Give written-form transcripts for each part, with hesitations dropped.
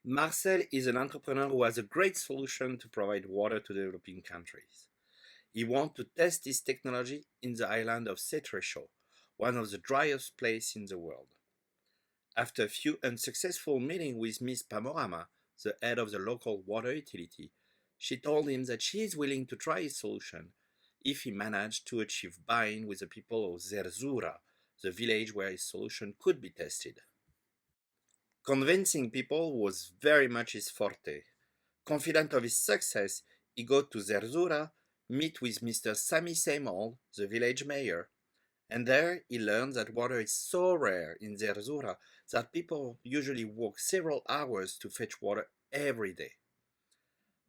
Marcel is an entrepreneur who has a great solution to provide water to developing countries. He wants to test his technology in the island of Cetrecho, one of the driest places in the world. After a few unsuccessful meetings with Miss Pamorama, the head of the local water utility, she told him that she is willing to try his solution if he managed to achieve buy-in with the people of Zerzura, the village where his solution could be tested. Convincing people was very much his forte. Confident of his success, he go to Zerzura, meet with Mr. Sami Seymour, the village mayor, and there he learns that water is so rare in Zerzura that people usually walk several hours to fetch water every day.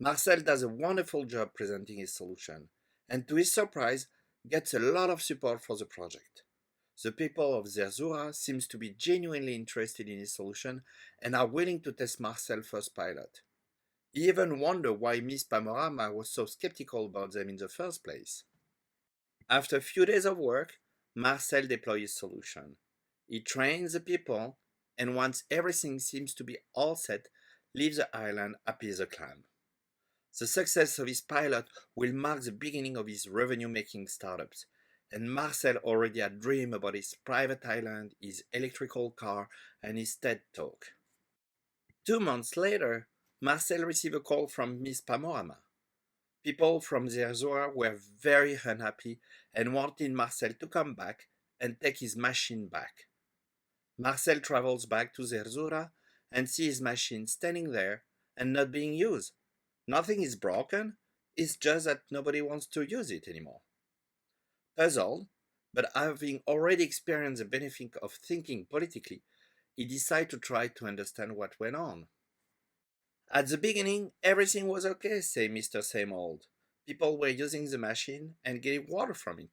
Marcel does a wonderful job presenting his solution, and to his surprise, gets a lot of support for the project. The people of Zerzura seems to be genuinely interested in his solution and are willing to test Marcel's first pilot. He even wondered why Miss Panorama was so skeptical about them in the first place. After a few days of work, Marcel deploys his solution. He trains the people, and once everything seems to be all set, leaves the island happy as a clam. The success of his pilot will mark the beginning of his revenue-making startups, and Marcel already had dreamed about his private island, his electrical car, and his TED Talk. 2 months later, Marcel received a call from Miss Pamorama. People from Zerzura were very unhappy and wanted Marcel to come back and take his machine back. Marcel travels back to Zerzura and sees his machine standing there and not being used. Nothing is broken, it's just that nobody wants to use it anymore. Puzzled, but having already experienced the benefit of thinking politically, he decided to try to understand what went on. At the beginning, everything was okay, say Mr. Seymour. People were using the machine and getting water from it.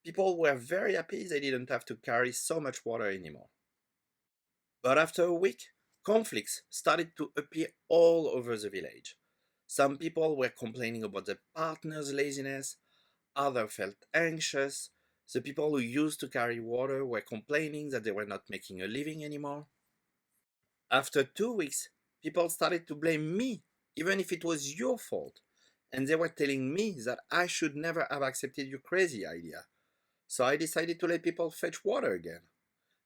People were very happy they didn't have to carry so much water anymore. But after a week, conflicts started to appear all over the village. Some people were complaining about the partner's laziness, others felt anxious. The people who used to carry water were complaining that they were not making a living anymore. After 2 weeks, people started to blame me, even if it was your fault. And they were telling me that I should never have accepted your crazy idea. So I decided to let people fetch water again.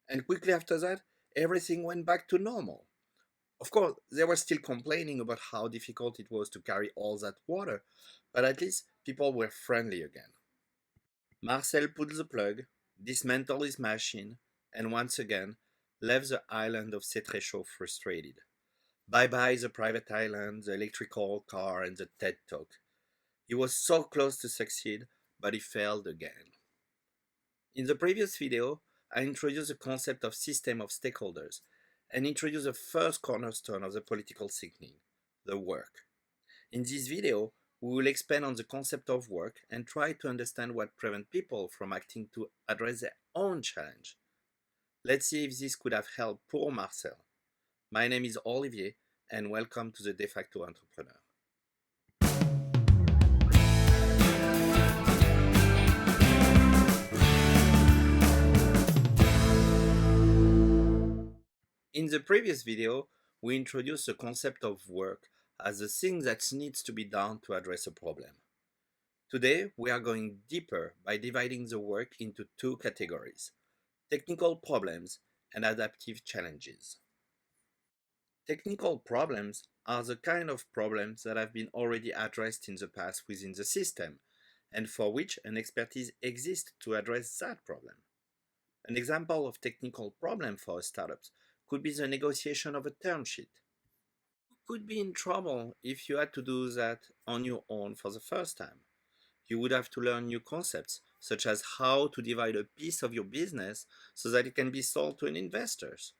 And quickly after that, everything went back to normal. Of course, they were still complaining about how difficult it was to carry all that water, but at least people were friendly again. Marcel pulled the plug, dismantled his machine, and once again left the island of Cetrecho frustrated. Bye bye the private island, the electrical car, and the TED Talk. He was so close to succeed, but he failed again. In the previous video, I introduced the concept of system of stakeholders and introduced the first cornerstone of the political thinking, the work. In this video, we will expand on the concept of work and try to understand what prevents people from acting to address their own challenge. Let's see if this could have helped poor Marcel. My name is Olivier, and welcome to the Defacto Entrepreneur. In the previous video, we introduced the concept of work as the thing that needs to be done to address a problem. Today, we are going deeper by dividing the work into two categories: technical problems and adaptive challenges. Technical problems are the kind of problems that have been already addressed in the past within the system, and for which an expertise exists to address that problem. An example of technical problem for startups could be the negotiation of a term sheet. You could be in trouble if you had to do that on your own for the first time. You would have to learn new concepts, such as how to divide a piece of your business so that it can be sold to an investors.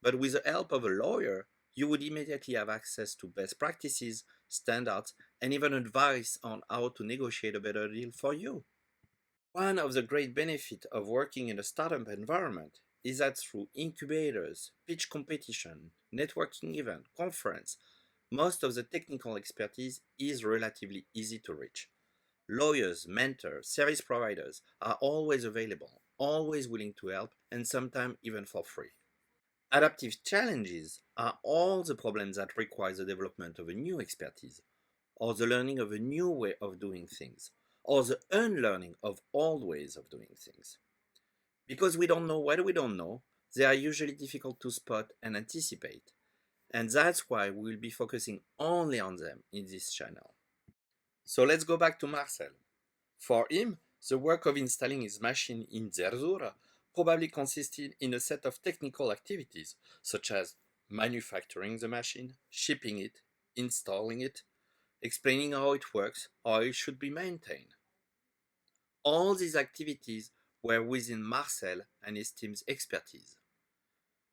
But with the help of a lawyer, you would immediately have access to best practices, standards, and even advice on how to negotiate a better deal for you. One of the great benefits of working in a startup environment is that through incubators, pitch competition, networking event, conference, most of the technical expertise is relatively easy to reach. Lawyers, mentors, service providers are always available, always willing to help, and sometimes even for free. Adaptive challenges are all the problems that require the development of a new expertise, or the learning of a new way of doing things, or the unlearning of old ways of doing things. Because we don't know what we don't know, they are usually difficult to spot and anticipate, and that's why we will be focusing only on them in this channel. So let's go back to Marcel. For him, the work of installing his machine in Zerzura probably consisted in a set of technical activities, such as manufacturing the machine, shipping it, installing it, explaining how it works, how it should be maintained. All these activities were within Marcel and his team's expertise.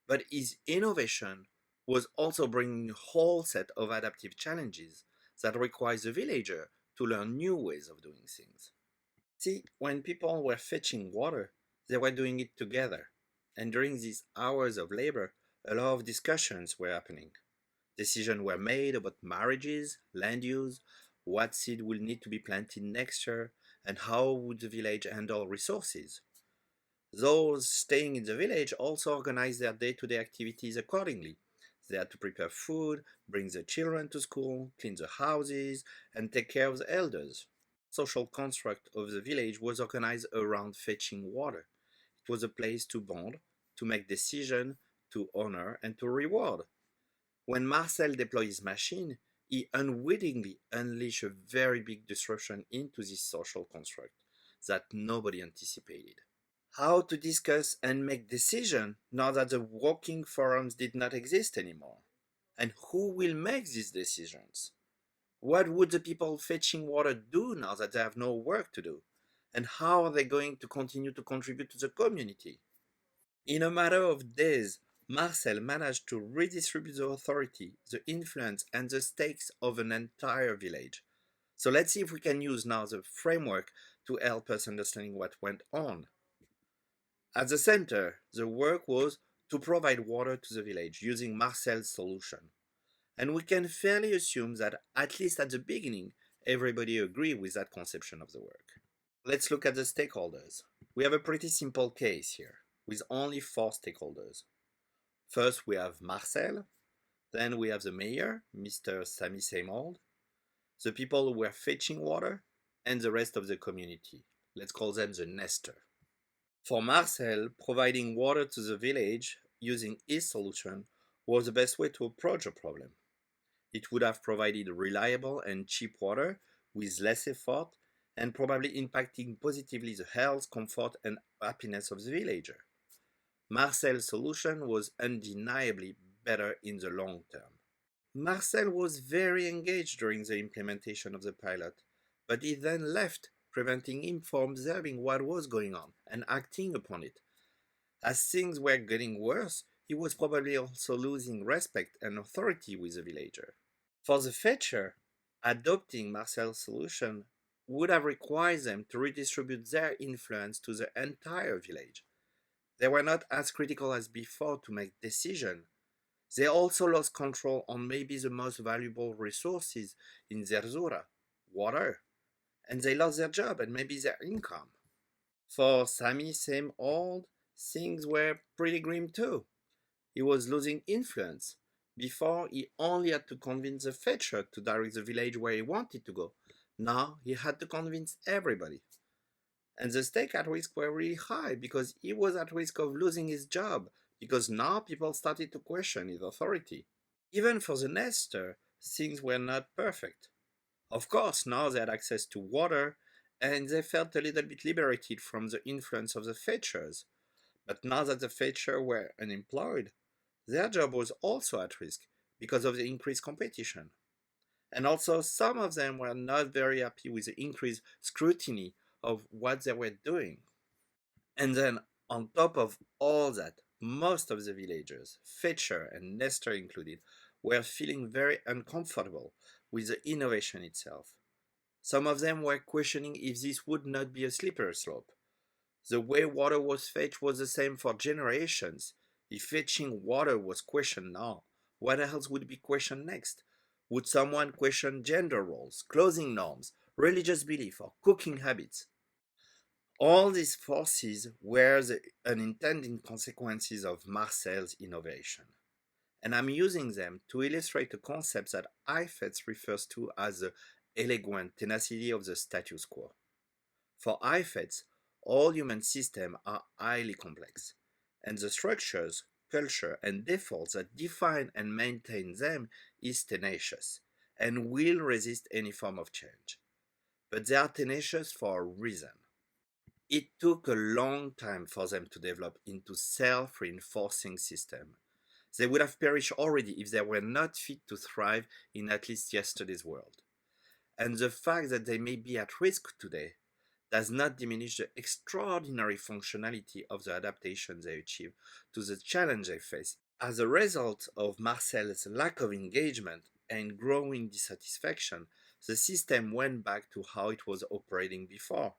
But his innovation was also bringing a whole set of adaptive challenges that requires the villager to learn new ways of doing things. See, when people were fetching water, they were doing it together. And during these hours of labor, a lot of discussions were happening. Decisions were made about marriages, land use, what seed will need to be planted next year, and how would the village handle resources. Those staying in the village also organized their day-to-day activities accordingly. They had to prepare food, bring the children to school, clean the houses, and take care of the elders. Social construct of the village was organized around fetching water. It was a place to bond, to make decisions, to honor, and to reward. When Marcel deployed his machine, he unwittingly unleashed a very big disruption into this social construct that nobody anticipated. How to discuss and make decisions now that the working forums did not exist anymore? And who will make these decisions? What would the people fetching water do now that they have no work to do? And how are they going to continue to contribute to the community? In a matter of days, Marcel managed to redistribute the authority, the influence, and the stakes of an entire village. So let's see if we can use now the framework to help us understanding what went on. At the center, the work was to provide water to the village using Marcel's solution. And we can fairly assume that, at least at the beginning, everybody agreed with that conception of the work. Let's look at the stakeholders. We have a pretty simple case here, with only 4 stakeholders. First, we have Marcel, then we have the mayor, Mr. Sami Seymold, the people who were fetching water, and the rest of the community. Let's call them the Nestor. For Marcel, providing water to the village using his solution was the best way to approach a problem. It would have provided reliable and cheap water with less effort and probably impacting positively the health, comfort, and happiness of the villager. Marcel's solution was undeniably better in the long term. Marcel was very engaged during the implementation of the pilot, but he then left, preventing him from observing what was going on and acting upon it. As things were getting worse, he was probably also losing respect and authority with the villager. For the fetcher, adopting Marcel's solution would have required them to redistribute their influence to the entire village. They were not as critical as before to make decisions. They also lost control on maybe the most valuable resources in Zerzura, water, and they lost their job and maybe their income. For Sami, same old, things were pretty grim too. He was losing influence. Before, he only had to convince the fetcher to direct the village where he wanted to go. Now, he had to convince everybody. And the stakes at risk were really high because he was at risk of losing his job because now people started to question his authority. Even for the Nestor, things were not perfect. Of course, now they had access to water and they felt a little bit liberated from the influence of the fetchers. But now that the fetchers were unemployed, their job was also at risk because of the increased competition. And also, some of them were not very happy with the increased scrutiny of what they were doing. And then, on top of all that, most of the villagers, Fetcher and Nestor included, were feeling very uncomfortable with the innovation itself. Some of them were questioning if this would not be a slippery slope. The way water was fetched was the same for generations. If fetching water was questioned now, what else would be questioned next? Would someone question gender roles, clothing norms, religious belief, or cooking habits? All these forces were the unintended consequences of Marcel's innovation, and I'm using them to illustrate a concept that Heifetz refers to as the elegant tenacity of the status quo. For Heifetz, all human systems are highly complex, and the structures, culture, and defaults that define and maintain them is tenacious and will resist any form of change. But they are tenacious for a reason. It took a long time for them to develop into self-reinforcing systems. They would have perished already if they were not fit to thrive in at least yesterday's world. And the fact that they may be at risk today does not diminish the extraordinary functionality of the adaptation they achieve to the challenge they face. As a result of Marcel's lack of engagement and growing dissatisfaction, the system went back to how it was operating before,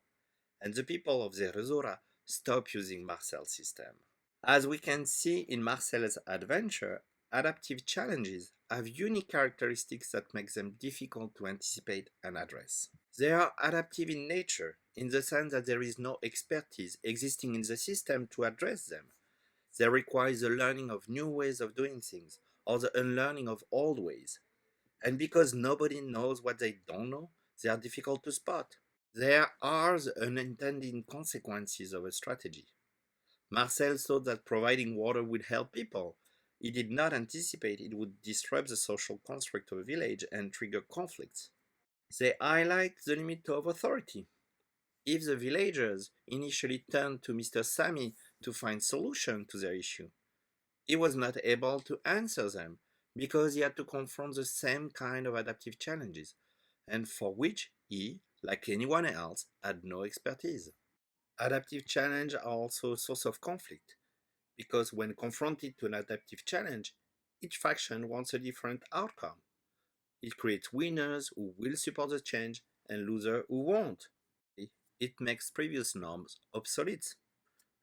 and the people of Zerzura stopped using Marcel's system. As we can see in Marcel's adventure, adaptive challenges have unique characteristics that make them difficult to anticipate and address. They are adaptive in nature, in the sense that there is no expertise existing in the system to address them. They require the learning of new ways of doing things, or the unlearning of old ways. And because nobody knows what they don't know, they are difficult to spot. There are the unintended consequences of a strategy. Marcel thought that providing water would help people. He did not anticipate it would disrupt the social construct of a village and trigger conflicts. They highlight the limit of authority. If the villagers initially turned to Mr. Sami to find solution to their issue, he was not able to answer them because he had to confront the same kind of adaptive challenges, and for which he, like anyone else, had no expertise. Adaptive challenges are also a source of conflict because when confronted to an adaptive challenge, each faction wants a different outcome. It creates winners who will support the change and losers who won't. It makes previous norms obsolete.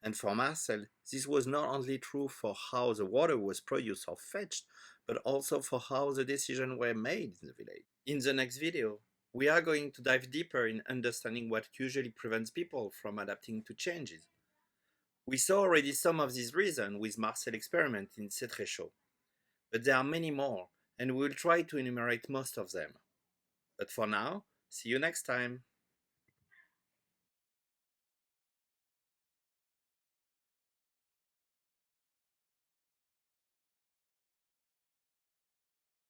And for Marcel, this was not only true for how the water was produced or fetched, but also for how the decisions were made in the village. In the next video, we are going to dive deeper in understanding what usually prevents people from adapting to changes. We saw already some of these reasons with Marcel experiment in Cetrechaud, but there are many more, and we will try to enumerate most of them. But for now, see you next time!